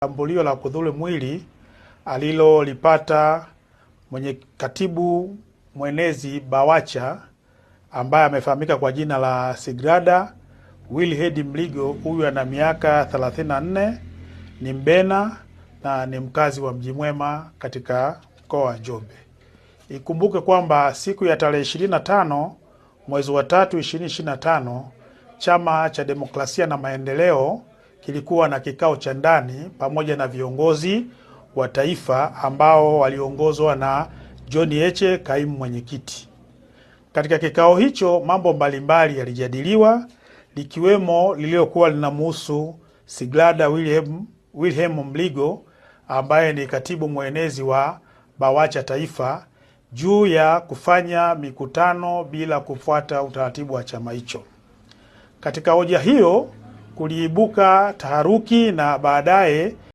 Shambulio la kudhuru mwili alilolipata katibu mwenezi BAWACHA ambaye amefahamika kwa jina la Sigrada Wilherd Mligo. Huyu ana miaka 34, ni Mbena na ni mkazi wa Mji Mwema katika mkoa wa Njombe. Ikumbuke kwamba siku ya tarehe 25 mwezi wa 3 2025, Chama cha Demokrasia na Maendeleo kilikuwa na kikao cha ndani pamoja na viongozi wa taifa ambao waliongozwa na John Heche, kaimu mwenyekiti. Katika kikao hicho mambo mbalimbali yalijadiliwa, likiwemo lililokuwa linamhusu Sigrada Wilherd Mligo ambaye ni katibu mwenezi wa BAWACHA taifa, juu ya kufanya mikutano bila kufuata utaratibu wa chama hicho. Katika hoja hiyo kuliibuka taharuki na baadaye